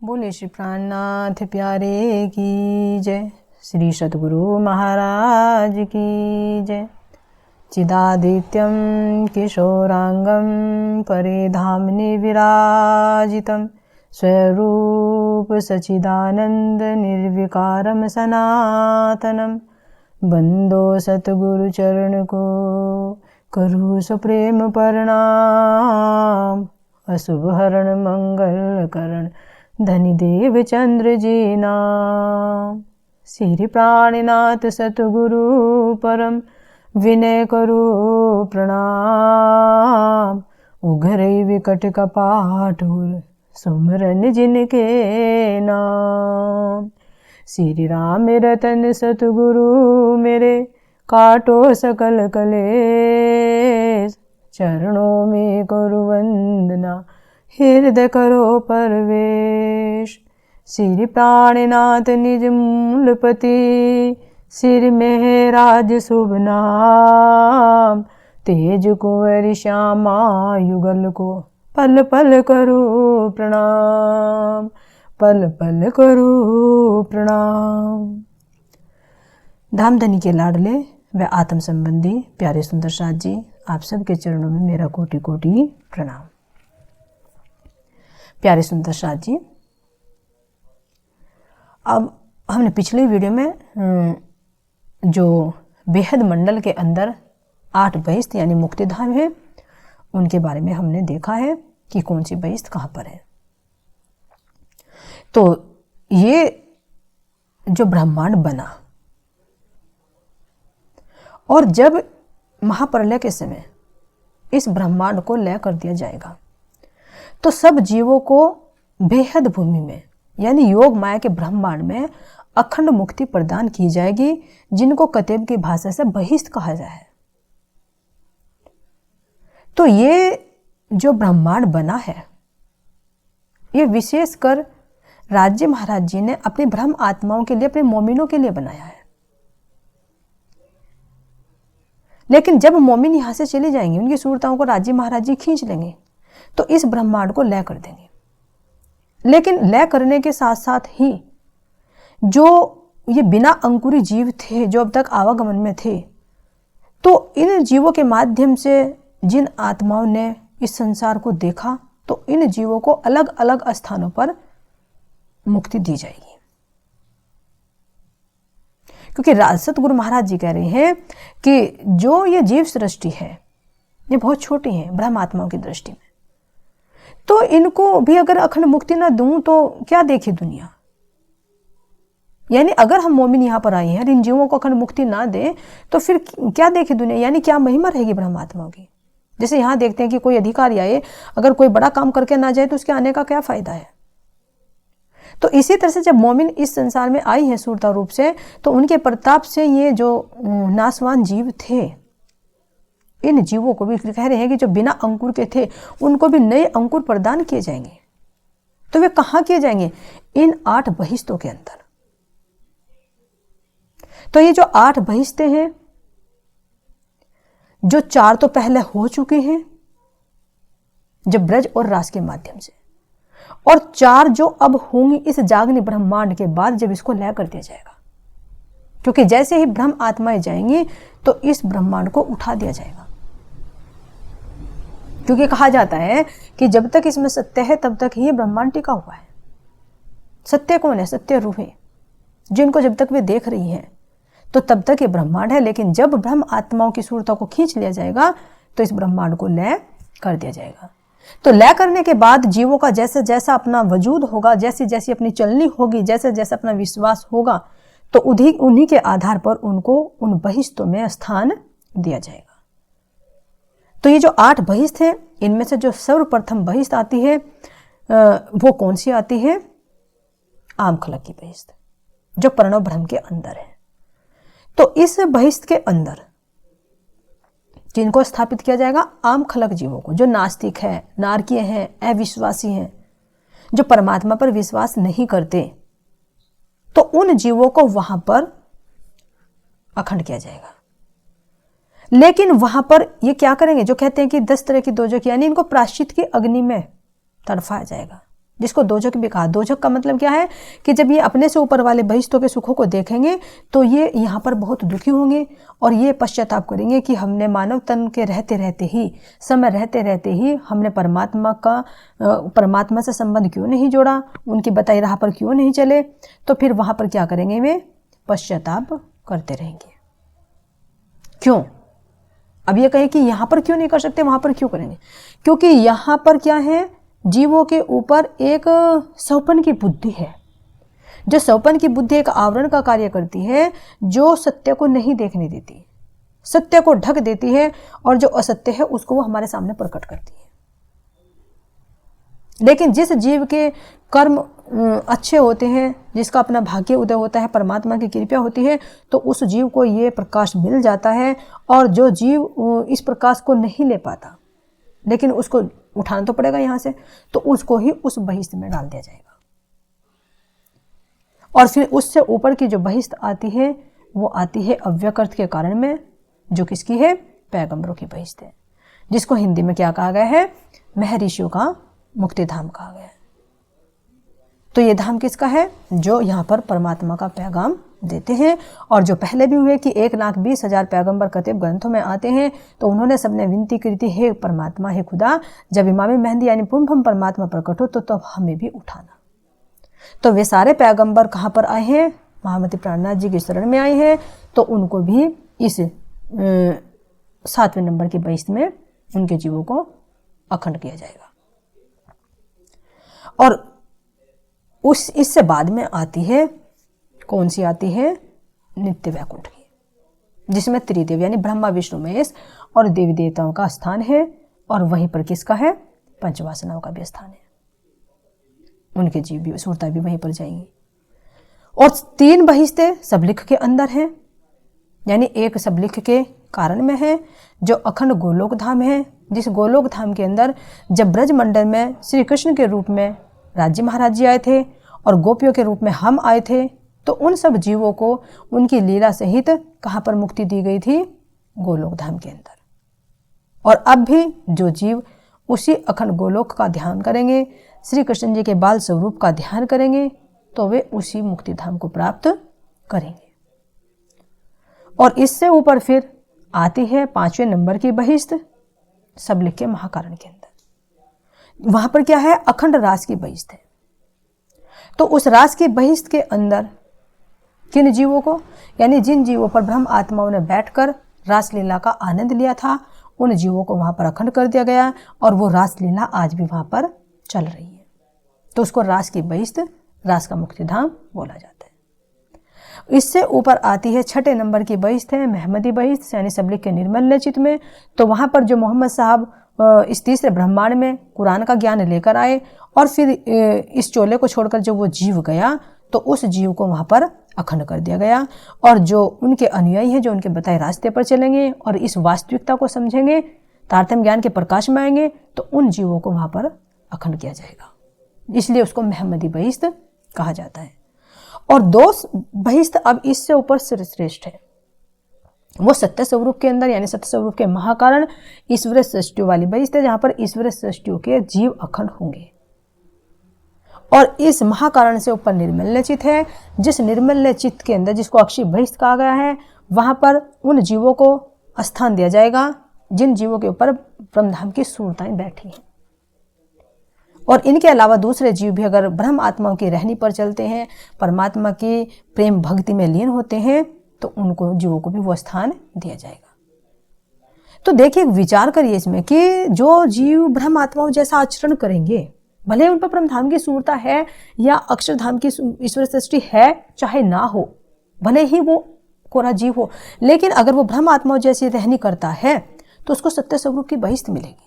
बोले श्री प्राणनाथ प्यारे की जय। श्री सद्गुरु महाराज की जय। चिदादित्यं किशोरांगं परिधाम्नि विराजितं स्वरूप सच्चिदानंद निर्विकारं सनातनं बंदो सतगुरु चरण को करूँ सुप्रेम प्रणाम। अशुभ हरण मंगल करण धनि देव चंद्र जी नाम। श्री प्राणनाथ सतगुरु परम विनय करो प्रणाम। उघरई विकट कपाट सुमरन जिनके नाम। श्री राम रतन सतगुरु मेरे काटो सकल कलेश। चरणों में करो वंदना हृदय करो परवेश। श्री प्राणनाथ निज मूलपति सिर में राज शुभ नाम। तेज कुंवर श्यामा युगल को पल पल करो प्रणाम। पल पल करो प्रणाम। धामधनी के लाडले व आत्म संबंधी प्यारे सुंदर साथ जी, आप सबके चरणों में मेरा कोटि कोटि प्रणाम। प्यारे सुंदर साथ जी, अब हमने पिछले वीडियो में जो बेहद मंडल के अंदर 8 बहिष्ठ यानी मुक्तिधाम है, उनके बारे में हमने देखा है कि कौन सी बहिष्ठ कहाँ पर है। तो ये जो ब्रह्मांड बना और जब महाप्रलय के समय इस ब्रह्मांड को लय कर दिया जाएगा तो सब जीवों को बेहद भूमि में यानी योग माया के ब्रह्मांड में अखंड मुक्ति प्रदान की जाएगी, जिनको कतेब की भाषा से बहिष्ठ कहा जाए। तो ये जो ब्रह्मांड बना है, ये विशेषकर राज्य महाराज जी ने अपने ब्रह्म आत्माओं के लिए, अपने मोमिनों के लिए बनाया है। लेकिन जब मोमिन यहां से चले जाएंगे, उनकी सूरताओं को राज्य महाराज जी खींच लेंगे तो इस ब्रह्मांड को लय कर देंगे। लेकिन लय करने के साथ साथ ही जो ये बिना अंकुरी जीव थे, जो अब तक आवागमन में थे, तो इन जीवों के माध्यम से जिन आत्माओं ने इस संसार को देखा, तो इन जीवों को अलग अलग स्थानों पर मुक्ति दी जाएगी। क्योंकि सतगुरु महाराज जी कह रहे हैं कि जो ये जीव सृष्टि है, ये बहुत छोटी है ब्रह्म आत्माओं की दृष्टि में, तो इनको भी अगर अखंड मुक्ति ना दूं तो क्या देखे दुनिया। यानी अगर हम मोमिन यहाँ पर आए हैं और इन जीवों को अखंड मुक्ति ना दें तो फिर क्या देखे दुनिया, यानी क्या महिमा रहेगी ब्रह्म आत्माओं की। जैसे यहाँ देखते हैं कि कोई अधिकारी आए, अगर कोई बड़ा काम करके ना जाए तो उसके आने का क्या फायदा है। तो इसी तरह से जब मोमिन इस संसार में आई हैं सूरता रूप से, तो उनके प्रताप से ये जो नासवान जीव थे, इन जीवों को भी कह रहे हैं कि जो बिना अंकुर के थे उनको भी नए अंकुर प्रदान किए जाएंगे। तो वे कहाँ किए जाएंगे? इन 8 बहिष्ठों के अंदर। तो ये जो 8 बहिष्ठें हैं, जो 4 तो पहले हो चुके हैं जब ब्रज और रास के माध्यम से, और 4 जो अब होंगी इस जागने ब्रह्मांड के बाद जब इसको लय कर दिया जाएगा। क्योंकि जैसे ही ब्रह्म आत्माएं जाएंगी तो इस ब्रह्मांड को उठा दिया जाएगा। क्योंकि कहा जाता है कि जब तक इसमें सत्य है तब तक ही ब्रह्मांड टिका हुआ है। सत्य कौन है? सत्य रूहें, जिनको जब तक वे देख रही हैं तो तब तक ये ब्रह्मांड है। लेकिन जब ब्रह्म आत्माओं की सूरता को खींच लिया जाएगा तो इस ब्रह्मांड को लय कर दिया जाएगा। तो लय करने के बाद जीवों का जैसे जैसा अपना वजूद होगा, जैसी जैसी अपनी चलनी होगी, जैसे जैसा अपना विश्वास होगा, तो उन्हीं के आधार पर उनको उन बहिष्ठों में स्थान दिया जाएगा। तो ये जो 8 बहिष्ठ हैं, इनमें से जो सर्वप्रथम बहिष्ठ आती है वो कौन सी आती है? आमखलक की बहिष्ठ, जो प्रणव ब्रह्म के अंदर है। तो इस बहिष्ठ के अंदर जिनको स्थापित किया जाएगा, आमखलक जीवों को, जो नास्तिक है, नारकीय हैं, अविश्वासी हैं, जो परमात्मा पर विश्वास नहीं करते, तो उन जीवों को वहां पर अखंड किया जाएगा। लेकिन वहां पर ये क्या करेंगे? जो कहते हैं कि 10 तरह की दोजख, यानी इनको प्रायश्चित की अग्नि में तड़फाया जाएगा। जिसको दोजक भी कहा। दोजक का मतलब क्या है कि जब ये अपने से ऊपर वाले बहिष्तों के सुखों को देखेंगे तो ये यहाँ पर बहुत दुखी होंगे और ये पश्चाताप करेंगे कि हमने मानव तन के रहते रहते ही, समय रहते रहते ही हमने परमात्मा से संबंध क्यों नहीं जोड़ा, उनकी बताई राह पर क्यों नहीं चले। तो फिर वहाँ पर क्या करेंगे, वे पश्चाताप करते रहेंगे। क्यों? अब ये कहे कि यहाँ पर क्यों नहीं कर सकते, वहाँ पर क्यों करेंगे? क्योंकि यहाँ पर क्या है, जीवों के ऊपर एक सौपन की बुद्धि है। जो सौपन की बुद्धि एक आवरण का कार्य करती है, जो सत्य को नहीं देखने देती, सत्य को ढक देती है, और जो असत्य है उसको वो हमारे सामने प्रकट करती है। लेकिन जिस जीव के कर्म अच्छे होते हैं, जिसका अपना भाग्य उदय होता है, परमात्मा की कृपा होती है, तो उस जीव को ये प्रकाश मिल जाता है। और जो जीव इस प्रकाश को नहीं ले पाता, लेकिन उसको उठाना तो पड़ेगा यहाँ से, तो उसको ही उस बहिष्ठ में डाल दिया जाएगा। और फिर उससे ऊपर की जो बहिष्ठ आती है वो आती है अव्यकृत के कारण में, जो किसकी है, पैगंबरों की बहिष्ठ है, जिसको हिंदी में क्या कहा गया है, महर्षियों का मुक्ति धाम कहा गया है। तो ये धाम किसका है, जो यहाँ पर परमात्मा का पैगाम देते हैं। और जो पहले भी हुए कि 1,20,000 पैगंबर कतिब ग्रंथों में आते हैं, तो उन्होंने सबने विनती करी थी, हे परमात्मा, हे खुदा, जब इमाम मेहंदी यानी पुनः परमात्मा प्रकट हो तो तब हमें भी उठाना। तो वे सारे पैगंबर कहाँ पर आए हैं, महामती प्राणनाथ जी की शरण में आए हैं। तो उनको भी इस 7वें नंबर की बहिष्ठ में उनके जीवों को अखंड किया जाएगा। और इससे बाद में आती है, कौन सी आती है, नित्य वैकुंठ की, जिसमें त्रिदेव यानी ब्रह्मा विष्णु महेश और देवी देवताओं का स्थान है। और वहीं पर किसका है, पंचवासनाओं का भी स्थान है। उनके जीव भी, सूरता भी वहीं पर जाएंगी। और 3 बहिष्ठे सबलिख के अंदर हैं, यानी एक सबलिख के कारण में है, जो अखंड गोलोक धाम है, जिस गोलोक धाम के अंदर जब ब्रज मंडल में श्री कृष्ण के रूप में राज्य महाराज जी आए थे और गोपियों के रूप में हम आए थे, तो उन सब जीवों को उनकी लीला सहित कहाँ पर मुक्ति दी गई थी, गोलोक धाम के अंदर। और अब भी जो जीव उसी अखंड गोलोक का ध्यान करेंगे, श्री कृष्ण जी के बाल स्वरूप का ध्यान करेंगे, तो वे उसी मुक्ति धाम को प्राप्त करेंगे। और इससे ऊपर फिर आती है 5वें नंबर की बहिष्ठ सबलिख के महाकारण के अंदर। वहां पर क्या है, अखंड रास की बहिष्ठ है। तो उस रास की बहिष्ठ के अंदर किन जीवों को, यानी जिन जीवों पर ब्रह्म आत्माओं ने बैठकर रासलीला का आनंद लिया था, उन जीवों को वहां पर अखंड कर दिया गया। और वो रासलीला आज भी वहां पर चल रही है। तो उसको रास की बहिष्ठ, रास का मुक्तिधाम बोला जाता है। इससे ऊपर आती है 6ठे नंबर की बहिष्ठ है महमदी बहिष्ठ, यानी सबलिख के निर्मल चित्त में। तो वहां पर जो मोहम्मद साहब इस तीसरे ब्रह्मांड में कुरान का ज्ञान लेकर आए, और फिर इस चोले को छोड़कर जब वो जीव गया, तो उस जीव को वहां पर अखंड कर दिया गया। और जो उनके अनुयायी हैं, जो उनके बताए रास्ते पर चलेंगे और इस वास्तविकता को समझेंगे, तारतम्य ज्ञान के प्रकाश में आएंगे, तो उन जीवों को वहां पर अखंड किया जाएगा। इसलिए उसको महमदी बहिष्ठ कहा जाता है। और 2 बहिष्ठ अब इससे ऊपर श्रेष्ठ है, वो सत्य स्वरूप के अंदर, यानी सत्य स्वरूप के महाकारण ईश्वर सृष्टियों वाली बहिष्ठ है, जहां पर ईश्वर सृष्टियों के जीव अखंड होंगे। और इस महाकारण से ऊपर निर्मल चित्त है, जिस निर्मल चित्त के अंदर, जिसको अक्षय बहिष्ठ कहा गया है, वहां पर उन जीवों को स्थान दिया जाएगा जिन जीवों के ऊपर ब्रह्मधाम की सूरताएं बैठी हैं। और इनके अलावा दूसरे जीव भी अगर ब्रह्म आत्माओं की रहनी पर चलते हैं, परमात्मा की प्रेम भक्ति में लीन होते हैं, तो उनको जीवों को भी वो स्थान दिया जाएगा। तो देखिए, विचार करिए इसमें कि जो जीव ब्रह्म आत्माओं जैसा आचरण करेंगे, भले उन पर ब्रह्मधाम की सूरता है या अक्षरधाम की ईश्वर सृष्टि है, चाहे ना हो, भले ही वो कोरा जीव हो, लेकिन अगर वो ब्रह्म आत्माओं जैसी रहनी करता है, तो उसको सत्य स्वरूप की बहिष्ठ मिलेगी।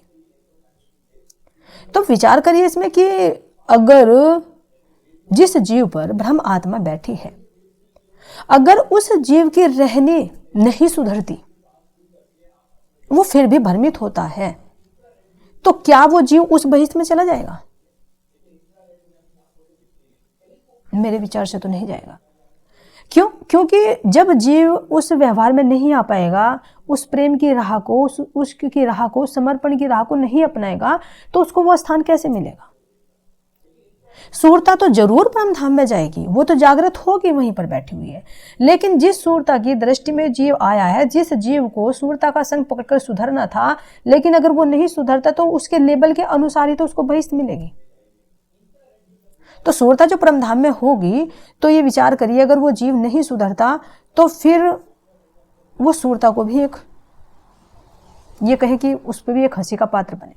तो विचार करिए इसमें कि अगर जिस जीव पर ब्रह्म आत्मा बैठी है, अगर उस जीव की रहनी नहीं सुधरती, वो फिर भी भ्रमित होता है, तो क्या वो जीव उस बहिष्ठ में चला जाएगा? मेरे विचार से तो नहीं जाएगा। क्यों? क्योंकि जब जीव उस व्यवहार में नहीं आ पाएगा, उस प्रेम की राह को, उसकी राह को, समर्पण की राह को नहीं अपनाएगा, तो उसको वो स्थान कैसे मिलेगा? सूरता तो जरूर परम धाम में जाएगी, वो तो जागृत होगी, वहीं पर बैठी हुई है। लेकिन जिस सूरता की दृष्टि में जीव आया है, जिस जीव को सूरता का संग पकड़कर सुधरना था, लेकिन अगर वो नहीं सुधरता तो उसके लेवल के अनुसार ही तो उसको बहिष्ठ मिलेगी। तो सूरता जो परम धाम में होगी, तो ये विचार करिए, अगर वो जीव नहीं सुधरता तो फिर वो सूरता को भी एक, ये कहे कि उस पर भी एक हंसी का पात्र बने।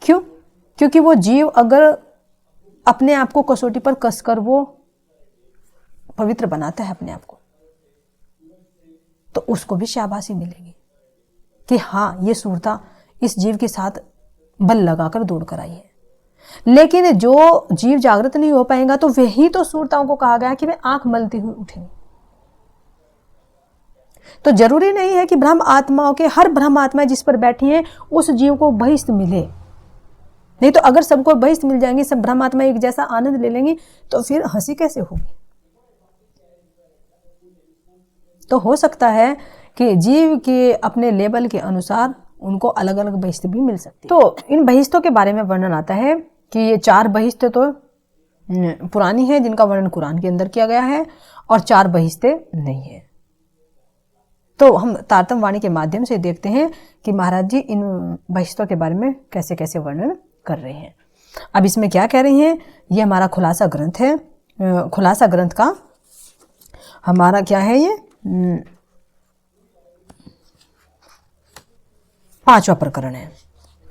क्यों? क्योंकि वो जीव अगर अपने आप को कसौटी पर कसकर वो पवित्र बनाता है अपने आप को, तो उसको भी शाबाशी मिलेगी कि हाँ, ये सूरता इस जीव के साथ बल लगाकर दौड़ कर आई है। लेकिन जो जीव जागृत नहीं हो पाएगा, तो वही तो सूरताओं को कहा गया कि वे आंख मलती हुई उठेंगे। तो जरूरी नहीं है कि ब्रह्म आत्माओं के हर ब्रह्म आत्मा जिस पर बैठी हैं उस जीव को बहिष्ठ मिले। नहीं तो अगर सबको बहिष्ठ मिल जाएंगी, सब ब्रह्म आत्मा एक जैसा आनंद ले लेंगी, तो फिर हंसी कैसे होगी? तो हो सकता है कि जीव के अपने लेवल के अनुसार उनको अलग अलग बहिष्ठ भी मिल सकती है। तो इन बहिष्ठों के बारे में वर्णन आता है कि ये 4 बहिष्ठ तो पुरानी है, जिनका वर्णन कुरान के अंदर किया गया है, और 4 बहिष्ठे नहीं है। तो हम तारतम वाणी के माध्यम से देखते हैं कि महाराज जी इन बहिष्ठों के बारे में कैसे कैसे वर्णन कर रहे हैं। अब इसमें क्या कह रहे हैं, ये हमारा खुलासा ग्रंथ है। खुलासा ग्रंथ का हमारा क्या है, ये 5वां प्रकरण है।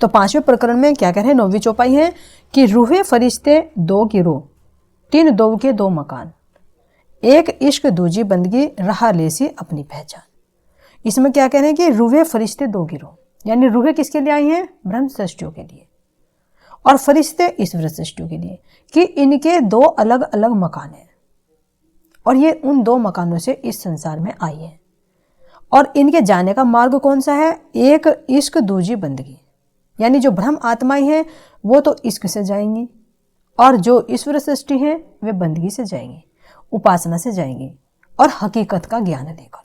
तो 5वें प्रकरण में क्या कह रहे हैं, 9वीं चौपाई है कि रूहे फरिश्ते 2 गिरोह, 3 दो के 2 मकान, एक इश्क दूजी बंदगी, रहा लेसी अपनी पहचान। इसमें क्या कह रहे हैं कि रूहे फरिश्ते 2 गिरोह, यानी रूहे किसके लिए आई हैं? ब्रह्म सृष्टियों के लिए, और फरिश्ते ईश्वर सृष्टियों के लिए, कि इनके 2 अलग अलग मकान हैं, और ये उन 2 मकानों से इस संसार में आई है। और इनके जाने का मार्ग कौन सा है? एक इश्क दूजी बंदगी, यानी जो ब्रह्म आत्माएं हैं वो तो इश्क से जाएंगी, और जो ईश्वर सृष्टि है वे बंदगी से जाएंगी, उपासना से जाएंगी, और हकीकत का ज्ञान लेकर।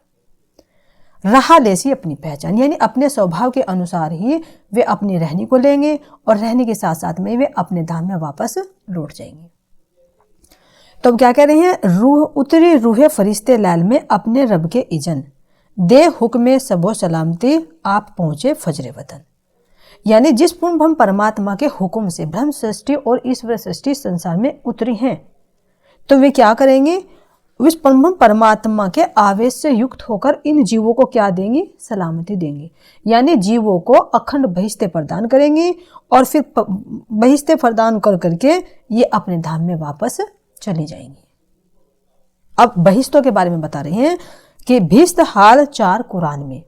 रहा लेसी अपनी पहचान, यानी अपने स्वभाव के अनुसार ही वे अपनी रहनी को लेंगे, और रहने के साथ साथ में वे अपने धाम में वापस लौट जाएंगे। तो क्या कह रहे हैं, रूह उतरी रूहे फरिश्ते लाल में अपने रब के इजन, दे हुक्मे सबो सलामती आप पहुंचे फजरे वतन। यानी जिस पूर्ण ब्रह्म परमात्मा के हुक्म से ब्रह्म सृष्टि और ईश्वर सृष्टि संसार में उतरी हैं, तो वे क्या करेंगे, उस ब्रह्म परमात्मा के आवेश से युक्त होकर इन जीवों को क्या देंगी? सलामती देंगी। यानी जीवों को अखंड बहिष्ठे प्रदान करेंगी, और फिर बहिष्ठे प्रदान कर करके ये अपने धाम में वापस चली जाएंगी। अब बहिष्ठों के बारे में बता रहे हैं कि भिष्ट हाल 4 कुरान में,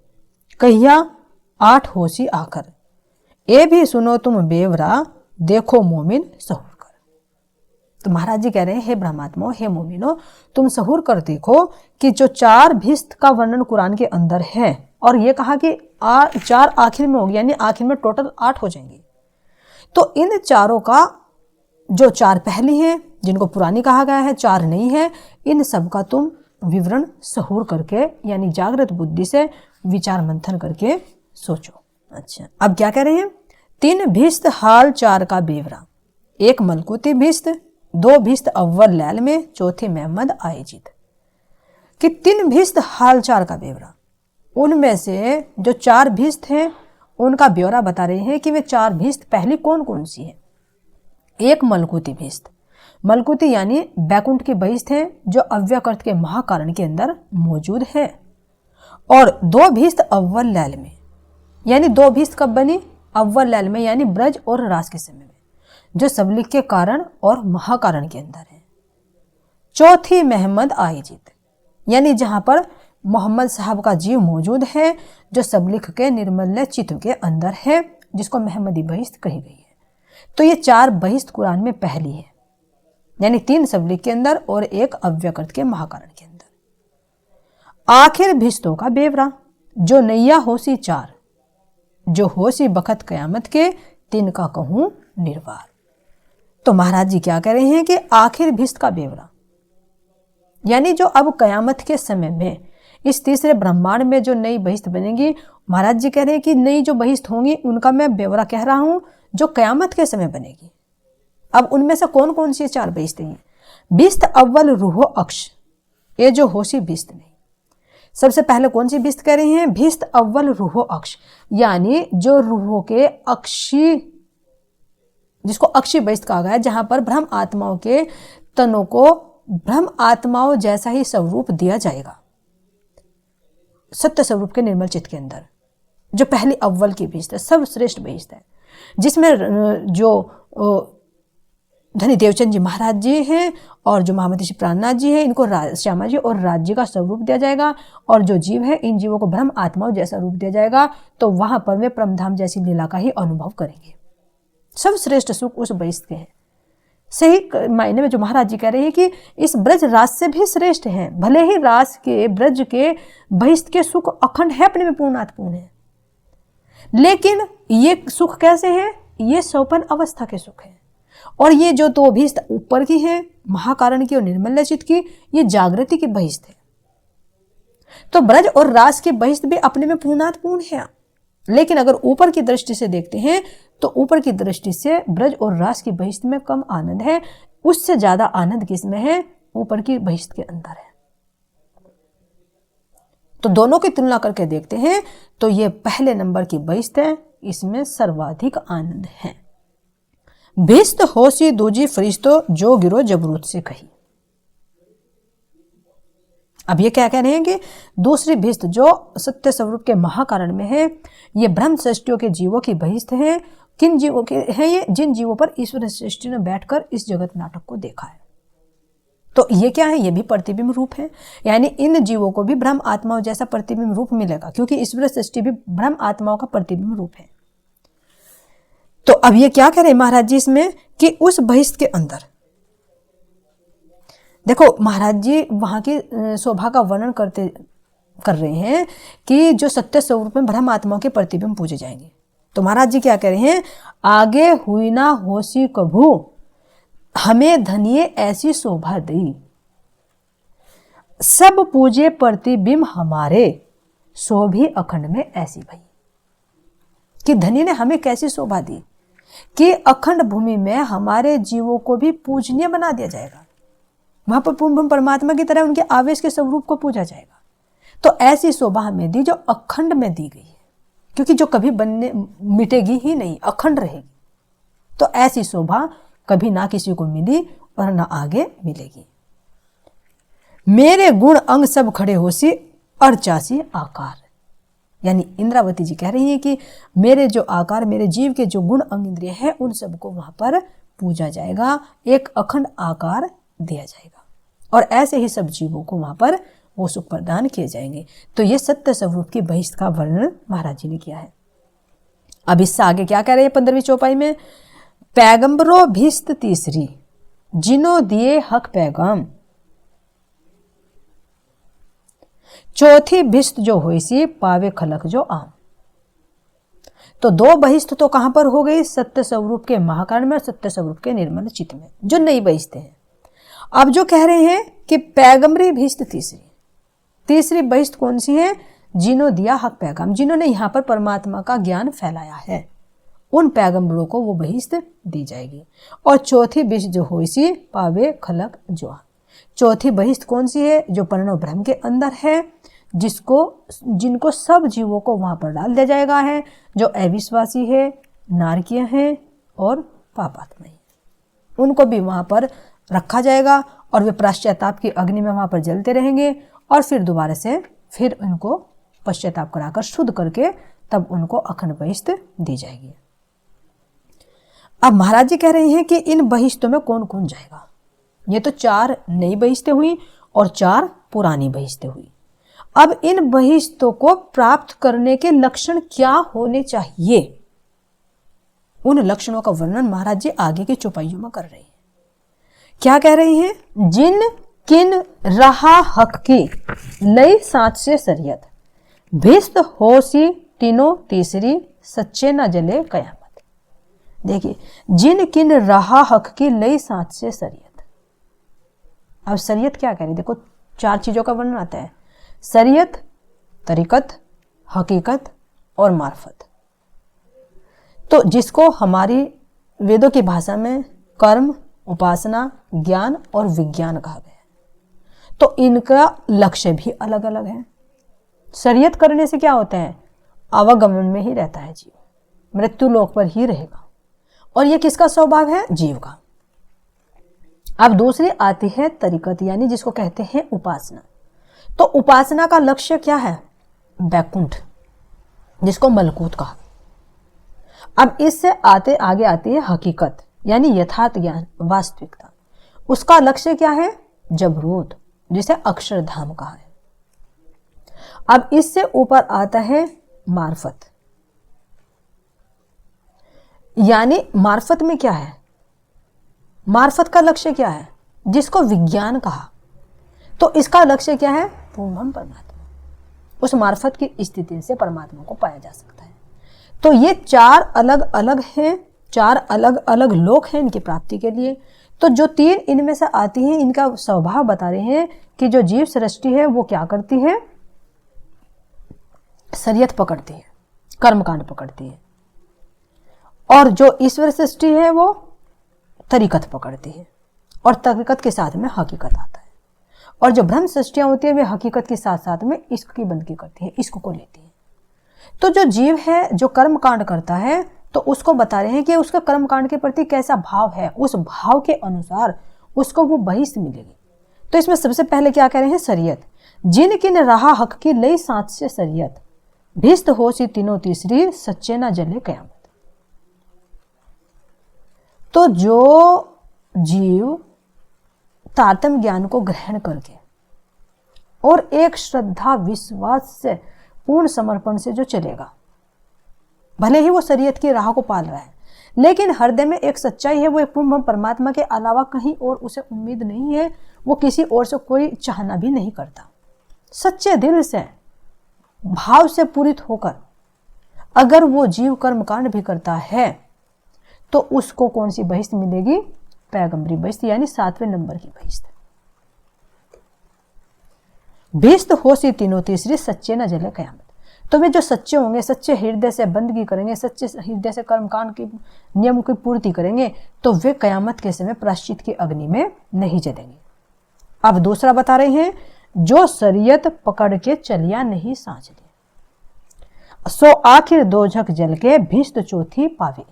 कहिया 8 होशी आकर, ए भी सुनो तुम बेवरा, देखो मोमिन सहूर कर। तो महाराज जी कह रहे हैं, हे ब्रह्मात्माओं, हे मोमिनो, तुम सहूर कर देखो कि जो 4 भिष्ट का वर्णन कुरान के अंदर है, और ये कहा कि 4 आखिर में होगी, यानी आखिर में टोटल 8 हो जाएंगे। तो इन चारों का जो 4 पहली हैं, जिनको पुरानी कहा गया है, 4 नहीं है, इन सब का तुम विवरण सहूर करके, यानी जागृत बुद्धि से विचार मंथन करके सोचो। अच्छा, अब क्या कह रहे हैं, 3 भिष्ट हाल 4 का बेवरा, एक मलकुती भिष्ट, 2 भिष्ट अव्वल लैल में, चौथी मोहम्मद आयजित। कि 3 भिष्ट हाल 4 का बेवरा, उनमें से जो 4 भिष्ट हैं उनका ब्यौरा बता रहे हैं कि वे 4 भिष्ट पहली कौन कौन सी है। एक मलकुती भिष्ट, मलकुती यानी बैकुंठ की बहिष्ठ है, जो अव्यकृत के महाकारण के अंदर मौजूद है। और 2 भिष्ट अव्वल लैल में, यानी 2 भिष्ट कब बनी? अव्वल लैल में, यानी ब्रज और रास के समय में, जो सबलिक के कारण और महाकारण के अंदर है। चौथी मोहम्मद आयजित, यानी जहां पर मोहम्मद साहब का जीव मौजूद है, जो सबलिख के निर्मल चित्त के अंदर है, जिसको मोहम्मदी बहिष्ठ कही गई है। तो ये 4 बहिष्ठ कुरान में पहली है, यानी 3 सबलिख के अंदर और 1 अव्यकृत के महाकारण के अंदर। आखिर भिष्टों का बेवरा, जो नैया होशी 4, जो होशी बखत कयामत के, तिनका कहूं निर्वार। तो महाराज जी क्या कह रहे हैं कि आखिर भिष्ट का बेवरा, यानी जो अब कयामत के समय में इस तीसरे ब्रह्मांड में जो नई बहिष्ठ बनेगी, महाराज जी कह रहे हैं कि नई जो बहिष्ठ होंगी उनका मैं ब्यौरा कह रहा हूं, जो कयामत के समय बनेगी। अब उनमें से कौन कौन सी 4 बहिश्तें हैं? बिस्त अव्वल रूहो अक्ष, ये जो होशी बिस्त नहीं। सबसे पहले कौन सी बिस्त कह रही हैं? भिस्त अव्वल रूहो अक्ष, यानी जो रूहों के अक्षी, जिसको अक्षी बहिस्त कहा गया है, जहां पर ब्रह्म आत्माओं के तनों को ब्रह्म आत्माओं जैसा ही स्वरूप दिया जाएगा सत्य स्वरूप के निर्मल चित्त के अंदर। जो पहली अव्वल की बहिस्त है, सर्वश्रेष्ठ बहिस्त है, जिसमें जो धनी देवचंद जी महाराज जी हैं और जो महामती श्री प्राणनाथ जी हैं, इनको श्यामा जी और राज्य का स्वरूप दिया जाएगा, और जो जीव है इन जीवों को ब्रह्म आत्माओं जैसा रूप दिया जाएगा। तो वहां पर वे परमधाम जैसी लीला का ही अनुभव करेंगे। सर्वश्रेष्ठ सुख उस बहिस्त के हैं। सही मायने में जो महाराज जी कह रहे हैं कि इस ब्रज रास से भी श्रेष्ठ हैं। भले ही रास के ब्रज के बहिस्त के सुख अखंड है, अपने में पूर्णात्पूर्ण है, लेकिन ये सुख कैसे है? ये सोपन अवस्था के सुख है। और ये जो 2 बहिस्त ऊपर की है, महाकारण की और निर्मल चित्त की, ये जागृति की बहिस्त है। तो ब्रज और रास के बहिस्त भी अपने में पूर्णात्पूर्ण है, लेकिन अगर ऊपर की दृष्टि से देखते हैं तो ऊपर की दृष्टि से ब्रज और रास की बहिस्त में कम आनंद है, उससे ज्यादा आनंद किसमें है? ऊपर की बहिस्त के अंदर है। तो दोनों की तुलना करके देखते हैं तो ये पहले नंबर की बहिस्त है, इसमें सर्वाधिक आनंद है। भिस्त होशी दूजी फरिश्तो जो गिरो जबरूत से कही। अब ये क्या कह रहे हैं कि दूसरी भिस्त जो सत्य स्वरूप के महाकारण में है, ये ब्रह्म सृष्टियों के जीवों की बहिस्त है। किन जीवों के हैं ये? जिन जीवों पर ईश्वर सृष्टि ने बैठकर इस जगत नाटक को देखा है। तो ये क्या है? ये भी प्रतिबिंब रूप है, यानी इन जीवों को भी ब्रह्म आत्माओं जैसा प्रतिबिंब रूप मिलेगा, क्योंकि ईश्वर सृष्टि भी ब्रह्म आत्माओं का प्रतिबिंब रूप है। तो अब ये क्या कह रहे हैं महाराज जी इसमें कि उस बहिस्त के अंदर देखो, महाराज जी वहां की शोभा का वर्णन कर रहे हैं कि जो सत्य स्वरूप में ब्रह्म आत्माओं के प्रतिबिंब पूजे जाएंगे। तो महाराज जी क्या कह रहे हैं? आगे हुई ना होशी कभू, हमें धनिये ऐसी शोभा दी, सब पूजे प्रतिबिंब हमारे, सो भी अखंड में ऐसी भई। कि धनी ने हमें कैसी शोभा दी कि अखंड भूमि में हमारे जीवों को भी पूजनीय बना दिया जाएगा। वहां पर पूर्ण परमात्मा की तरह उनके आवेश के स्वरूप को पूजा जाएगा। तो ऐसी शोभा हमें दी जो अखंड में दी गई है, क्योंकि जो कभी बनने मिटेगी ही नहीं, अखंड रहेगी। तो ऐसी शोभा कभी ना किसी को मिली और ना आगे मिलेगी। मेरे गुण अंग सब खड़े होसी अर्चासी आकार, यानी इंद्रावती जी कह रही हैं कि मेरे जो आकार, मेरे जीव के जो गुण अंग इंद्रिय हैं, उन सबको वहां पर पूजा जाएगा, एक अखंड आकार दिया जाएगा, और ऐसे ही सब जीवों को वहां पर वो सुख प्रदान किए जाएंगे। तो ये सत्य स्वरूप की बहिष्ठ का वर्णन महाराज जी ने किया है। अब इससे आगे क्या कह रहे हैं 15वीं चौपाई में? पैगंबरो भिस्त तीसरी जिनो दिए हक पैगाम, चौथी भिस्त जो होइसी पावे खलक जो आम। तो 2 बहिष्ठ तो कहां पर हो गई? सत्य स्वरूप के महाकारण में और सत्य स्वरूप के निर्मल चित्त में, जो नई बहिष्ठ हैं। अब जो कह रहे हैं कि पैगंबरी भिस्त तीसरी बहिष्ठ कौन सी है? जिन्हों दिया हक पैगाम, जिन्होंने यहां पर परमात्मा का ज्ञान फैलाया है, उन पैगंबरों को वो बहिष्ठ दी जाएगी। और चौथी बहिष्ठ जो होइसी पावे खलक जो, चौथी बहिष्ठ कौन सी है? जो प्रणव ब्रह्म के अंदर है, जिनको सब जीवों को वहां पर डाल दिया जाएगा है, जो अविश्वासी है, नारकीय है और पापात्मा है, उनको भी वहां पर रखा जाएगा और वे पश्चाताप की अग्नि में वहां पर जलते रहेंगे, और फिर दोबारा से फिर उनको पश्चाताप कराकर शुद्ध करके तब उनको अखंड बहिष्ठ दी जाएगी। अब महाराज जी कह रहे हैं कि इन बहिष्ठों में कौन कौन जाएगा। ये तो 4 नई बहिष्ठें हुई और 4 पुरानी बहिष्ठें हुई। अब इन बहिष्ठों को प्राप्त करने के लक्षण क्या होने चाहिए, उन लक्षणों का वर्णन महाराज जी आगे की चौपाइयों में कर रहे हैं। क्या कह रहे हैं? जिन किन रहा हक की लई साथ से सरियत, भिस्त होसी तीनों तीसरी सच्चे न जले कयामत। देखिए, जिन किन रहा हक की लई साथ से सरियत। अब सरियत क्या कह रही है? देखो 4 चीजों का वर्णन आता है, सरियत, तरीकत, हकीकत और मार्फत। तो जिसको हमारी वेदों की भाषा में कर्म, उपासना, ज्ञान और विज्ञान कहा गया है। तो इनका लक्ष्य भी अलग अलग है। शरीयत करने से क्या होता है, आवागमन में ही रहता है जीव, मृत्यु लोक पर ही रहेगा। और ये किसका स्वभाव है, जीव का। अब दूसरी आती है तरीकत, यानी जिसको कहते हैं उपासना। तो उपासना का लक्ष्य क्या है, बैकुंठ, जिसको मलकूत कहा। अब इससे आगे आती है हकीकत, यानी यथार्थ ज्ञान, वास्तविकता। उसका लक्ष्य क्या है, जबरूद, जिसे अक्षरधाम कहा है। अब इससे ऊपर आता है मार्फत, यानी मार्फत में क्या है, मार्फत का लक्ष्य क्या है, जिसको विज्ञान कहा। तो इसका लक्ष्य क्या है, पूर्ण परमात्मा। उस मार्फत की स्थिति से परमात्मा को पाया जा सकता है। तो ये चार अलग अलग हैं, चार अलग अलग लोक हैं इनकी प्राप्ति के लिए। तो जो तीन इनमें से आती हैं, इनका स्वभाव बता रहे हैं कि जो जीव सृष्टि है वो क्या करती है, शरीयत पकड़ती है, कर्मकांड पकड़ती है। और जो ईश्वर सृष्टि है वो तरीकत पकड़ती है, और तरीकत के साथ में हकीकत आता है। और जो ब्रह्म सृष्टियां होती है वे हकीकत के साथ साथ में इश्क की बंदगी करती है, इश्क को लेती है। तो जो जीव है जो कर्मकांड करता है, तो उसको बता रहे हैं कि उसका कर्मकांड के प्रति कैसा भाव है, उस भाव के अनुसार उसको वो बहिष्ठ मिलेगी। तो इसमें सबसे पहले क्या कह रहे हैं, शरीयत। जिन किन रहा हक की लई साथ से शरीयत, भिस्त हो सी तीनों तीसरी, सच्चे ना जले कयामत। तो जो जीव तारतम्य ज्ञान को ग्रहण करके और एक श्रद्धा विश्वास से पूर्ण समर्पण से जो चलेगा, भले ही वो शरीयत की राह को पाल रहा है, लेकिन हृदय में एक सच्चाई है, वो एक पूर्ण परमात्मा के अलावा कहीं और उसे उम्मीद नहीं है, वो किसी और से कोई चाहना भी नहीं करता। सच्चे दिल से भाव से पूरित होकर अगर वो जीव कर्मकांड भी करता है तो उसको कौन सी बहिष्ठ मिलेगी, पैगंबरी बहिष्ठ, यानी 7वें नंबर की बहिष्ठ। भिस्त हो सी तीनों तीसरी, सच्चे न जले कयामत। तो वे जो सच्चे होंगे, सच्चे हृदय से बंदगी करेंगे, सच्चे हृदय से कर्मकांड के नियम की पूर्ति करेंगे, तो वे कयामत के समय प्रायश्चित की अग्नि में नहीं जलेंगे। अब दूसरा बता रहे हैं, जो शरीयत पकड़ के चलिया नहीं सांच ले, सो आखिर दो झक जल के भिस्त चौथी पावे।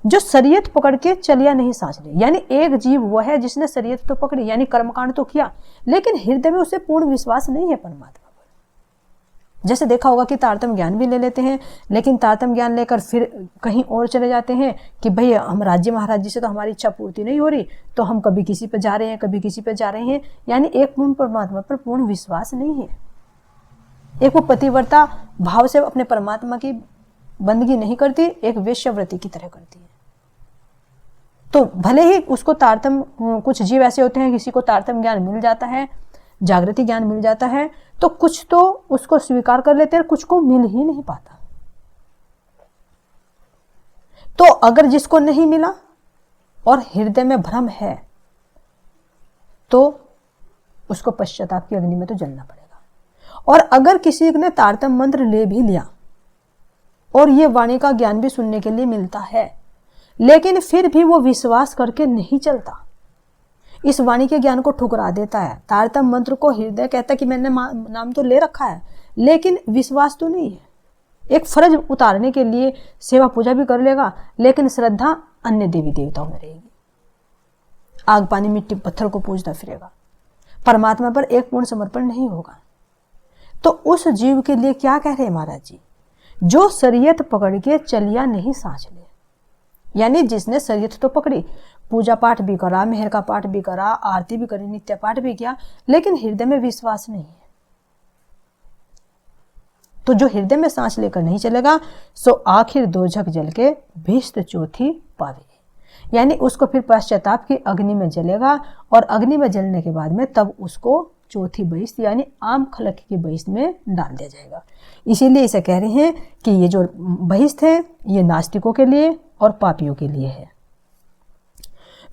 जो शरीयत पकड़ के चलिया नहीं सांच ले, यानी एक जीव वो है जिसने शरीयत तो पकड़ी, यानी कर्मकांड तो किया, लेकिन हृदय में उसे पूर्ण विश्वास नहीं है परमात्मा पर। जैसे देखा होगा कि तारतम्य ज्ञान भी ले लेते हैं, लेकिन तारतम्य ज्ञान लेकर फिर कहीं और चले जाते हैं कि भाई हम राज्य महाराज जी से तो हमारी इच्छा पूर्ति नहीं हो रही, तो हम कभी किसी पे जा रहे हैं, कभी किसी पे जा रहे हैं, यानी एक पूर्ण परमात्मा पर पूर्ण विश्वास नहीं है। एक वो पतिव्रता भाव से अपने परमात्मा की बंदगी नहीं करती, एक वेश्यावृत्ति की तरह करती है। तो भले ही उसको तारतम्य, कुछ जीव ऐसे होते हैं किसी को तारतम्य ज्ञान मिल जाता है, जागृति ज्ञान मिल जाता है, तो कुछ तो उसको स्वीकार कर लेते हैं, कुछ को मिल ही नहीं पाता। तो अगर जिसको नहीं मिला और हृदय में भ्रम है, तो उसको पश्चाताप की अग्नि में तो जलना पड़ेगा। और अगर किसी ने तारतम्य मंत्र ले भी लिया और ये वाणी का ज्ञान भी सुनने के लिए मिलता है, लेकिन फिर भी वो विश्वास करके नहीं चलता, इस वाणी के ज्ञान को ठुकरा देता है, तारतम्य मंत्र को हृदय कहता है कि मैंने नाम तो ले रखा है, लेकिन विश्वास तो नहीं है। एक फर्ज उतारने के लिए सेवा पूजा भी कर लेगा, लेकिन श्रद्धा अन्य देवी देवताओं में रहेगी, आग पानी मिट्टी पत्थर को पूजता फिरेगा, परमात्मा पर एक पूर्ण समर्पण नहीं होगा। तो उस जीव के लिए क्या कह रहे हैं महाराज जी, जो शरीयत पकड़ के चलिया नहीं सांच ले, यानी जिसने शरीयत तो पकड़ी, पूजा पाठ भी करा, मेहर का पाठ भी करा, आरती भी करी, नित्य पाठ भी किया, लेकिन हृदय में विश्वास नहीं है। तो जो हृदय में सांस लेकर नहीं चलेगा, सो आखिर दो झक जल के भिस्त चौथी पावे, यानी उसको फिर पश्चाताप की अग्नि में जलेगा, और अग्नि में जलने के बाद में तब उसको चौथी बहिष्ठ यानी आम खलक की बहिष्ठ में डाल दिया जाएगा। इसीलिए इसे कह रहे हैं कि ये जो बहिष्ठ है ये नास्तिकों के लिए और पापियों के लिए है।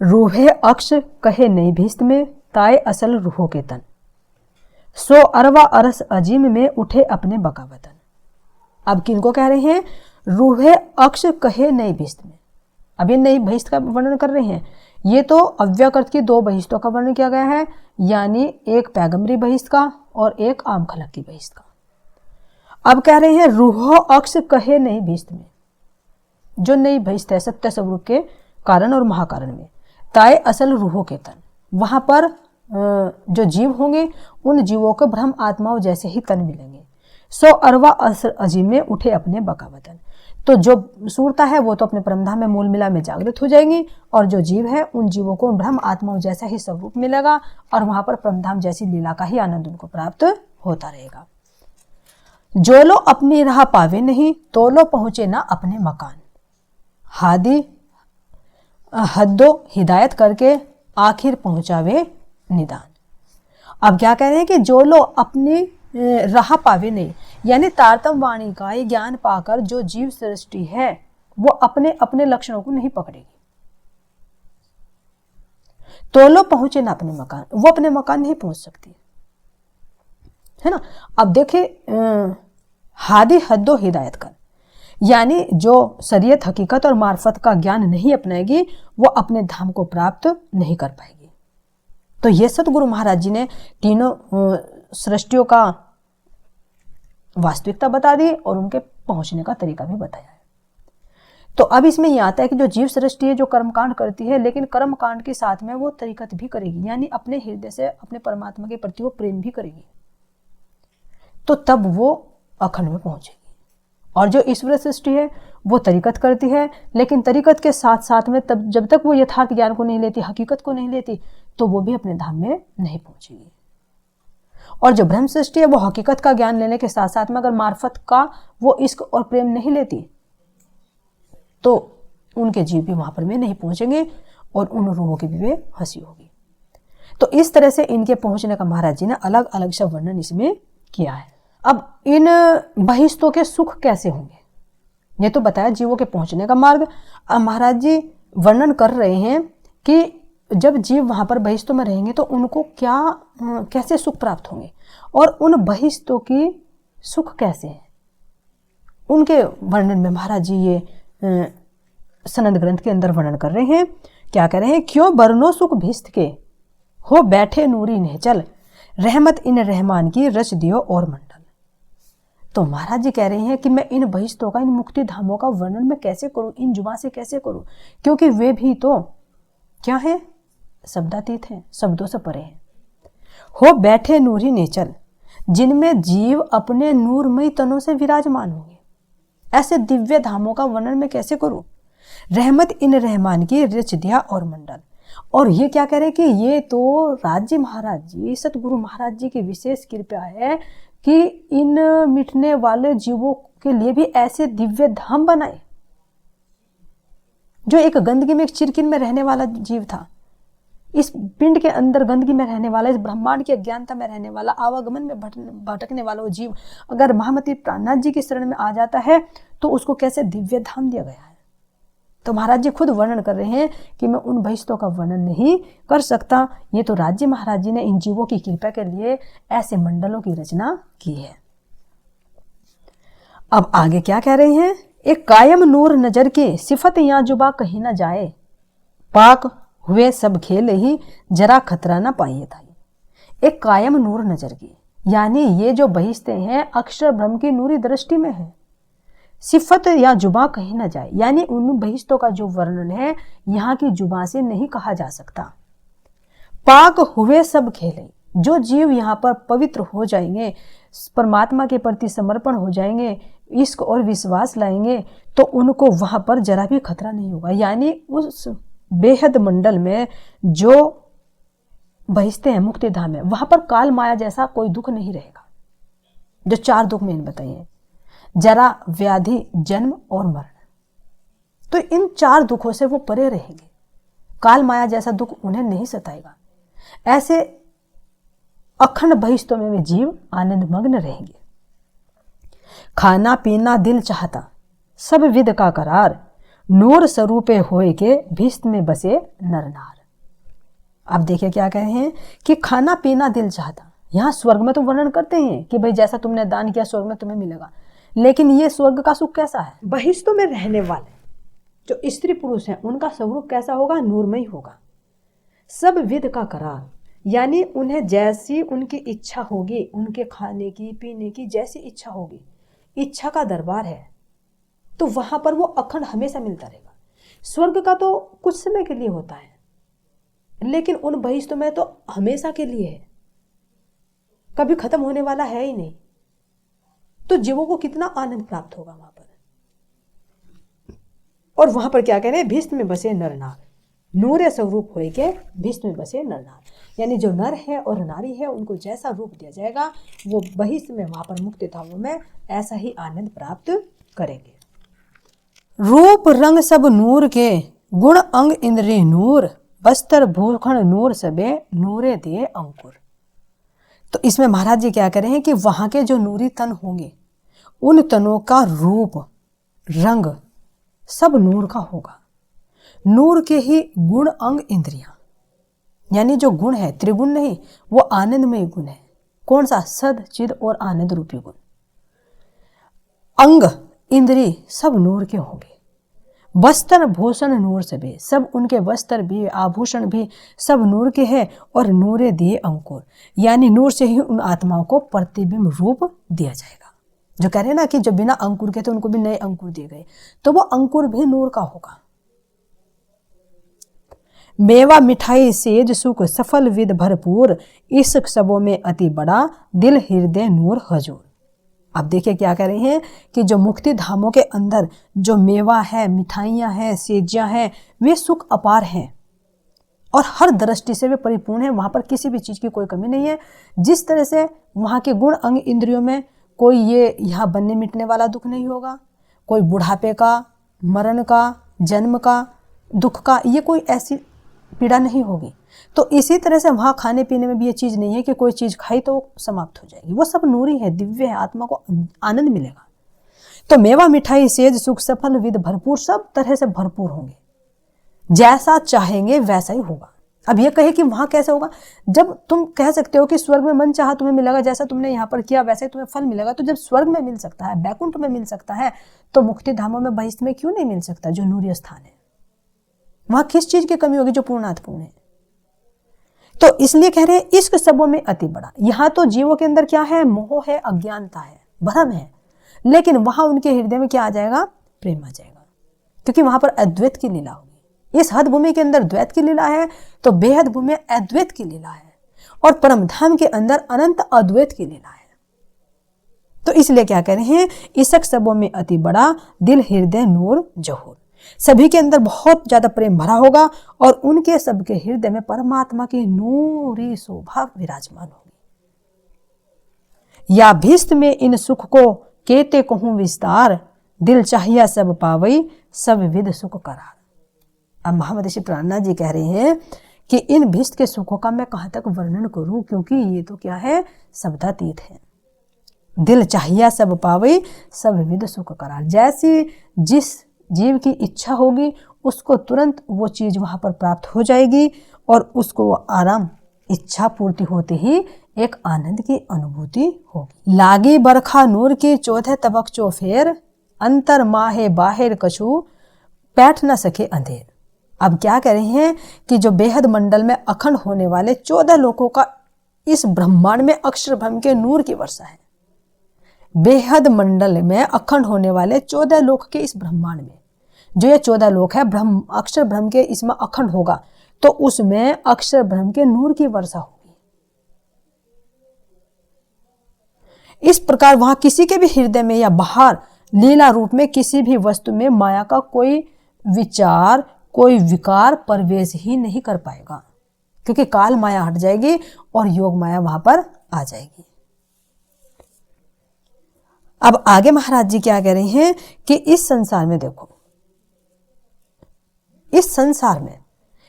रूहे अक्ष कहे नई भिष्ट में, ताए असल रूहों के तन, सो अरवा अरस अजीम में उठे अपने बकावतन। अब किनको कह रहे हैं, रूहे अक्ष कहे नई भिष्ट में, अभी नई बहिष्ठ का वर्णन कर रहे हैं। ये तो अव्यकृत की 2 बहिष्ठों का वर्णन किया गया है, यानी एक पैगंबरी बहिष्ठ का और एक आम खलक की बहिष्ठ का। अब कह रहे हैं रूहो अक्ष कहे नहीं बहिष्ठ में, जो नई बहिष्ठ है सत्य स्वरूप के कारण और महाकारण में, ताए असल रूहो के तन, वहां पर जो जीव होंगे उन जीवों को ब्रह्म आत्माओं जैसे ही तन मिलेंगे। सो अरवा अजीम में उठे अपने बकावतन, तो जो सूरता है वो तो अपने परमधाम में मूल मिला में जागृत हो जाएंगी, और जो जीव है उन जीवों को ब्रह्म आत्माओं जैसा ही स्वरूप मिलेगा, और वहां पर परमधाम जैसी लीला का ही आनंद उनको प्राप्त होता रहेगा। जो लो अपनी राह पावे नहीं, तो लो पहुंचे ना अपने मकान, हादी हद्दो हिदायत करके आखिर पहुंचावे निदान। अब क्या कह रहे हैं कि जो लोग अपनी राह पावे नहीं, यानी तारतम वाणी का ये ज्ञान पाकर जो जीव सृष्टि है वो अपने अपने लक्षणों को नहीं पकड़ेगी, तो लोग पहुंचे ना अपने मकान, वो अपने मकान नहीं पहुंच सकती है ना। अब देखे हादी हद्दो हिदायत कर, यानी जो शरीयत हकीकत और मार्फत का ज्ञान नहीं अपनाएगी वो अपने धाम को प्राप्त नहीं कर पाएगी। तो ये सतगुरु महाराज जी ने तीनों सृष्टियों का वास्तविकता बता दी और उनके पहुंचने का तरीका भी बताया है। तो अब इसमें यह आता है कि जो जीव सृष्टि है जो कर्मकांड करती है, लेकिन कर्मकांड के साथ में वो तरीकत भी करेगी, यानी अपने हृदय से अपने परमात्मा के प्रति वो प्रेम भी करेगी, तो तब वो अखंड में पहुंचेगी। और जो ईश्वर सृष्टि है वो तरीकत करती है, लेकिन तरीकत के साथ साथ में तब जब तक वो यथार्थ ज्ञान को नहीं लेती, हकीकत को नहीं लेती, तो वो भी अपने धाम में नहीं पहुंचेगी। और जो ब्रह्म सृष्टि है वो हकीकत का ज्ञान लेने के साथ साथ में अगर मार्फत का वो इश्क और प्रेम नहीं लेती, तो उनके जीव भी वहां पर में नहीं पहुंचेंगे और उन रूहों की भी वे हंसी होगी। तो इस तरह से इनके पहुंचने का महाराज जी ने अलग अलग सा वर्णन इसमें किया है। अब इन बहिष्ठों के सुख कैसे होंगे, ये तो बताया जीवों के पहुंचने का मार्ग। अब महाराज जी वर्णन कर रहे हैं कि जब जीव वहां पर बहिष्ठों में रहेंगे तो उनको क्या कैसे सुख प्राप्त होंगे, और उन बहिष्ठों की सुख कैसे हैं, उनके वर्णन में महाराज जी ये सनद ग्रंथ के अंदर वर्णन कर रहे हैं। क्या कह रहे हैं, क्यों बरनो सुख भिष्ट के हो बैठे नूरी नेचल, रहमत इन रहमान की रच दियो और मंडल। तो महाराज जी कह रहे हैं कि मैं इन बहिष्ठों का, इन मुक्ति धामों का वर्णन मैं कैसे करूं, इन जुबान से कैसे करूं, क्योंकि वे भी तो क्या है, शब्दातीत हैं, शब्दों से परे हैं। हो बैठे नूरी नेचल, जिनमें जीव अपने नूरमयी तनों से विराजमान होंगे, ऐसे दिव्य धामों का वर्णन मैं कैसे करूं। रहमत इन रहमान की रच दिया और मंडल। और ये क्या कह रहे हैं कि ये तो राज्य महाराज जी, सतगुरु महाराज जी की विशेष कृपा है कि इन मिटने वाले जीवों के लिए भी ऐसे दिव्य धाम बनाए। जो एक गंदगी में, एक चिरकिन में रहने वाला जीव था, इस पिंड के अंदर गंदगी में रहने वाला, इस ब्रह्मांड की अज्ञानता में रहने वाला, आवागमन में भटकने वाला वो जीव अगर महामती प्राणनाथ जी की शरण में आ जाता है तो उसको कैसे दिव्य धाम दिया गया है। तो महाराज जी खुद वर्णन कर रहे हैं कि मैं उन बहिष्ठों का वर्णन नहीं कर सकता, ये तो राज्य महाराज जी ने इन जीवों की कृपा के लिए ऐसे मंडलों की रचना की है। अब आगे क्या कह रहे हैं, एक कायम नूर नजर की सिफत या जुबा कहीं ना जाए, पाक हुए सब खेल ही जरा खतरा ना पाइए था। एक कायम नूर नजर की, यानी ये जो बहिष्ठे हैं अक्षर ब्रह्म की नूरी दृष्टि में है। सिफत या जुबा कहीं ना जाए, यानी उन बहिष्ठों का जो वर्णन है यहाँ की जुबा से नहीं कहा जा सकता। पाक हुए सब खेले, जो जीव यहाँ पर पवित्र हो जाएंगे, परमात्मा के प्रति समर्पण हो जाएंगे, इश्क और विश्वास लाएंगे, तो उनको वहां पर जरा भी खतरा नहीं होगा। यानी उस बेहद मंडल में जो बहिष्ठे हैं मुक्ति धाम में, वहां पर काल माया जैसा कोई दुख नहीं रहेगा। जो 4 दुख मैंने बताइए, जरा, व्याधि, जन्म और मरण, तो इन 4 दुखों से वो परे रहेंगे। काल माया जैसा दुख उन्हें नहीं सताएगा। ऐसे अखंड बहिष्ठों में वे जीव आनंद मग्न रहेंगे। खाना पीना दिल चाहता, सब विद का करार, नूर स्वरूपे होए के भिष्ट में बसे नर नार। अब देखिए क्या कहे हैं कि खाना पीना दिल चाहता। यहाँ स्वर्ग में तो वर्णन करते हैं कि भाई जैसा तुमने दान किया स्वर्ग में तुम्हें मिलेगा, लेकिन ये स्वर्ग का सुख कैसा है, बहिष्ठों में रहने वाले जो स्त्री पुरुष हैं उनका स्वरूप कैसा होगा? नूरमय होगा। सब विध का करार, यानी उन्हें जैसी उनकी इच्छा होगी, उनके खाने की पीने की जैसी इच्छा होगी, इच्छा का दरबार है, तो वहां पर वो अखंड हमेशा मिलता रहेगा। स्वर्ग का तो कुछ समय के लिए होता है, लेकिन उन बहिष्ठों में तो हमेशा के लिए है, कभी खत्म होने वाला है ही नहीं। तो जीवों को कितना आनंद प्राप्त होगा वहां पर। और वहां पर क्या कह रहे हैं? भीष्म में बसे नर नार, नूरे स्वरूप होए के भीष्म में बसे नर नार, यानी जो नर है और नारी है उनको जैसा रूप दिया जाएगा वो बहिष्म में वहां पर मुक्ति धामों में ऐसा ही आनंद प्राप्त करेंगे। रूप रंग सब नूर के, गुण अंग इंद्रिय नूर, बस्तर भूखण नूर सबे, नूरे दिए अंकुर। तो इसमें महाराज जी क्या कह रहे हैं कि वहां के जो नूरी तन होंगे उन तनों का रूप रंग सब नूर का होगा। नूर के ही गुण अंग इंद्रियां, यानी जो गुण है त्रिगुण नहीं, वो आनंदमय गुण है। कौन सा? सद चिद और आनंद रूपी गुण। अंग इंद्रिय सब नूर के होंगे। वस्त्र भूषण नूर सबे, सब उनके वस्त्र भी आभूषण भी सब नूर के हैं। और नूरे दिए अंकुर, यानी नूर से ही उन आत्माओं को प्रतिबिंब रूप दिया जाएगा। जो कह रहे हैं ना कि जो बिना अंकुर के थे उनको भी नए अंकुर दिए गए, तो वो अंकुर भी नूर का होगा। मेवा मिठाई सेज सुख, सफल विद भरपूर, इस सबों में अति बड़ा, दिल हृदय नूर हजूर। अब देखिए क्या कह रहे हैं कि जो मुक्ति धामों के अंदर जो मेवा है, मिठाइयां हैं, सेजियां हैं, वे सुख अपार हैं और हर दृष्टि से वे परिपूर्ण हैं। वहां पर किसी भी चीज की कोई कमी नहीं है। जिस तरह से वहां के गुण अंग इंद्रियों में कोई ये यहाँ बनने मिटने वाला दुख नहीं होगा, कोई बुढ़ापे का, मरण का, जन्म का, दुख का, ये कोई ऐसी पीड़ा नहीं होगी। तो इसी तरह से वहाँ खाने पीने में भी ये चीज़ नहीं है कि कोई चीज़ खाई तो समाप्त हो जाएगी। वो सब नूरी है, दिव्य है, आत्मा को आनंद मिलेगा। तो मेवा मिठाई सेज सुख सफल विद भरपूर, सब तरह से भरपूर होंगे। जैसा चाहेंगे वैसा ही होगा। अब ये कहे कि वहां कैसे होगा? जब तुम कह सकते हो कि स्वर्ग में मन चाहा तुम्हें मिलेगा, जैसा तुमने यहाँ पर किया वैसे ही तुम्हें फल मिलेगा, तो जब स्वर्ग में मिल सकता है, बैकुंठ में मिल सकता है, तो मुक्ति धामों में बहिष्ठ में क्यों नहीं मिल सकता? जो नूरी स्थान है वहां किस चीज की कमी होगी जो पूर्णार्थपूर्ण है? तो इसलिए कह रहे हैं इश्क सबों में अति बड़ा। यहां तो जीवों के अंदर क्या है? मोह है, अज्ञानता है, भ्रम है, लेकिन वहां उनके हृदय में क्या आ जाएगा? प्रेम आ जाएगा, क्योंकि वहां पर अद्वैत की लीला होगी। इस हद भूमि के अंदर द्वैत की लीला है, तो बेहद भूमि में अद्वैत की लीला है, और परम धाम के अंदर अनंत अद्वैत की लीला है। तो इसलिए क्या कह रहे हैं? इश्क सबों में अति बड़ा, दिल हृदय नूर जहूर। सभी के अंदर बहुत ज्यादा प्रेम भरा होगा और उनके सबके हृदय में परमात्मा की नूरी शोभा विराजमान होगी। या भीष्ट में इन सुख को केते कहूं विस्तार, दिल चाहिया सब पावई, सब विध सुख करार। अब महामनीषी प्राणनाथ जी कह रहे हैं कि इन भीष्ट के सुखों का मैं कहां तक वर्णन करूं, क्योंकि ये तो क्या है? शब्दातीत है। दिल चाहिया सब पावई, सब विध सुख करार। जैसी जिस जीव की इच्छा होगी उसको तुरंत वो चीज वहां पर प्राप्त हो जाएगी और उसको आराम, इच्छा पूर्ति होते ही एक आनंद की अनुभूति होगी। लागी बरखा नूर की, चौथे तबक चो फेर, अंतर माहे बाहिर कछु, बैठ न सके अंधेर। अब क्या कह रहे हैं कि जो बेहद मंडल में अखंड होने वाले 14 लोकों का इस ब्रह्मांड में अक्षर ब्रह्म के नूर की वर्षा है। बेहद मंडल में अखंड होने वाले 14 लोक के इस ब्रह्मांड में जो ये 14 लोक है, ब्रह्म अक्षर ब्रह्म के इसमें अखंड होगा, तो उसमें अक्षर ब्रह्म के नूर की वर्षा होगी। इस प्रकार वहां किसी के भी हृदय में या बाहर लीला रूप में किसी भी वस्तु में माया का कोई विचार, कोई विकार प्रवेश ही नहीं कर पाएगा, क्योंकि काल माया हट जाएगी और योग माया वहां पर आ जाएगी। अब आगे महाराज जी क्या कह रहे हैं कि इस संसार में देखो, इस संसार में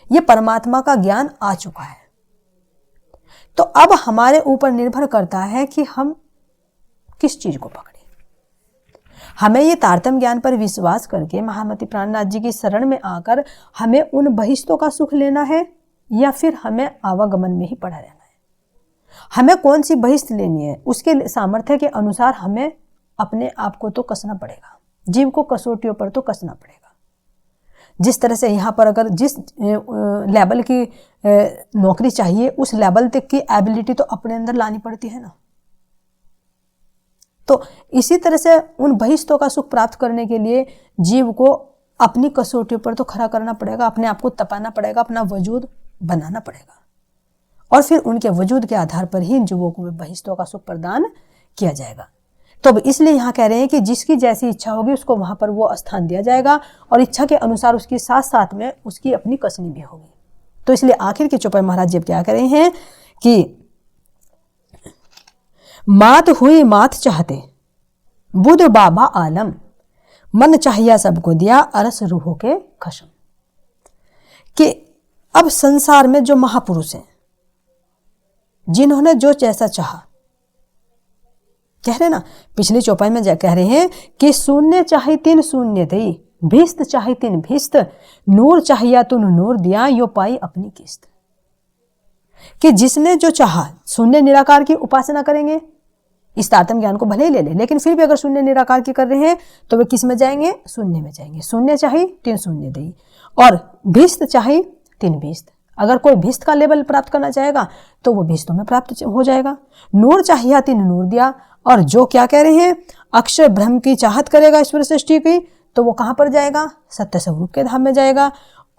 ये परमात्मा का ज्ञान आ चुका है, तो अब हमारे ऊपर निर्भर करता है कि हम किस चीज को पकड़े। हमें ये तारतम्य ज्ञान पर विश्वास करके महामती प्राणनाथ जी की शरण में आकर हमें उन बहिष्ठों का सुख लेना है, या फिर हमें आवागमन में ही पड़ा रहना है। हमें कौन सी बहिष्ठ लेनी है, उसके सामर्थ्य के अनुसार हमें अपने आप को तो कसना पड़ेगा, जीव को कसौटियों पर तो कसना पड़ेगा। जिस तरह से यहाँ पर अगर जिस लेवल की नौकरी चाहिए उस लेवल तक की एबिलिटी तो अपने अंदर लानी पड़ती है ना। तो इसी तरह से उन बहिष्ठों का सुख प्राप्त करने के लिए जीव को अपनी कसौटी पर तो खड़ा करना पड़ेगा, अपने आप को तपाना पड़ेगा, अपना वजूद बनाना पड़ेगा, और फिर उनके वजूद के आधार पर ही इन जीवों को बहिष्ठों का सुख प्रदान किया जाएगा। तो अब इसलिए यहाँ कह रहे हैं कि जिसकी जैसी इच्छा होगी उसको वहां पर वो स्थान दिया जाएगा, और इच्छा के अनुसार उसकी साथ साथ में उसकी अपनी कसनी भी होगी। तो इसलिए आखिर की चौपाई महाराज जी क्या कह रहे हैं कि मात हुई मात चाहते बुध बाबा आलम, मन चाहिया सबको दिया अरस रूहों के खशम। कि अब संसार में जो महापुरुष हैं जिन्होंने जो जैसा चाहा, कह रहे ना पिछली चौपाई में कह रहे हैं कि शून्य चाहे तीन शून्य दई, भीस्त चाहे तीन भीस्त, नूर चाहिया तुन नूर दिया, यो पाई अपनी किस्त। कि जिसने जो चाहा, शून्य निराकार की उपासना करेंगे, इस तारतम्य ज्ञान को भले ही ले ले, लेकिन फिर भी अगर शून्य निराकार की कर रहे हैं तो वे किस में जाएंगे? शून्य में जाएंगे। शून्य चाहे तीन शून्य दई, और भीस्त चाहे तीन भीस्त। अगर कोई भीस्त का लेवल प्राप्त करना चाहेगा तो वो भीस्तों में प्राप्त हो जाएगा। नूर चाहिए तीन नूर दिया, और जो क्या कह रहे हैं अक्षर ब्रह्म की चाहत करेगा ईश्वर सृष्टि की, तो वो कहां पर जाएगा? सत्य स्वरूप के धाम में जाएगा,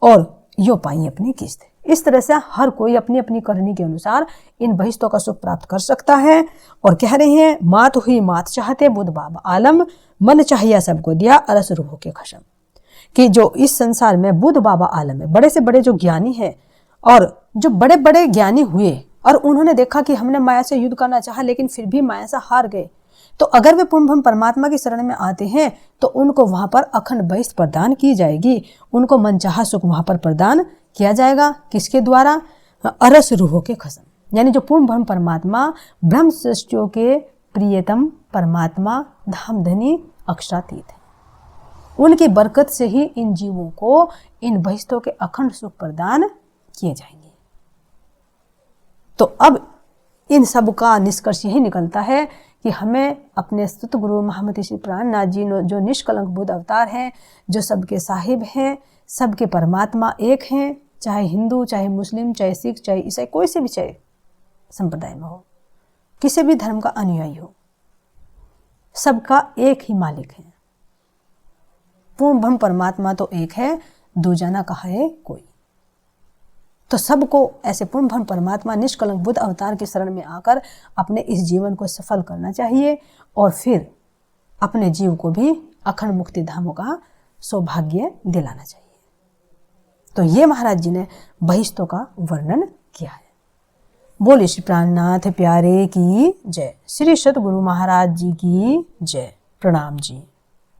और यो पाई अपनी किस्त। इस तरह से हर कोई अपनी अपनी करनी के अनुसार इन बहिष्ठों का सुख प्राप्त कर सकता है। और कह रहे हैं मात हुई मात चाहते बुध बाबा आलम, मन चाहिए सबको दिया अरस रूहों के खशम। कि जो इस संसार में बुध बाबा आलम है, बड़े से बड़े जो ज्ञानी हैं, और जो बड़े बड़े ज्ञानी हुए और उन्होंने देखा कि हमने माया से युद्ध करना चाहा लेकिन फिर भी माया से हार गए, तो अगर वे पूर्ण ब्रह्म परमात्मा की शरण में आते हैं तो उनको वहां पर अखंड बहिष्ठ प्रदान की जाएगी, उनको मनचाहा सुख वहां पर प्रदान किया जाएगा। किसके द्वारा? अरस रूहों के खसम। यानी जो पूर्ण ब्रह्म परमात्मा ब्रह्म सृष्टियों के प्रियतम परमात्मा धामधनी अक्षरातीत है, उनकी बरकत से ही इन जीवों को इन बहिष्ठों के अखंड सुख प्रदान किए जाएंगे। तो अब इन सब का निष्कर्ष यही निकलता है कि हमें अपने स्तुत गुरु महामति श्री प्राणनाथ जी जो निष्कलंक बुद्ध अवतार हैं, जो सबके साहिब हैं, सबके परमात्मा एक हैं, चाहे हिंदू, चाहे मुस्लिम, चाहे सिख, चाहे ईसाई, कोई से भी चाहे संप्रदाय में हो, किसी भी धर्म का अनुयायी हो, सबका एक ही मालिक है। पूर्ण ब्रह्म परमात्मा तो एक है, दूजा कहा है कोई। तो सबको ऐसे पूर्ण ब्रह्म परमात्मा निष्कलंक बुद्ध अवतार की शरण में आकर अपने इस जीवन को सफल करना चाहिए, और फिर अपने जीव को भी अखंड मुक्ति धामों का सौभाग्य दिलाना चाहिए। तो ये महाराज जी ने बहिष्ठों का वर्णन किया है। बोले श्री प्राणनाथ प्यारे की जय, श्री सतगुरु महाराज जी की जय। प्रणाम जी।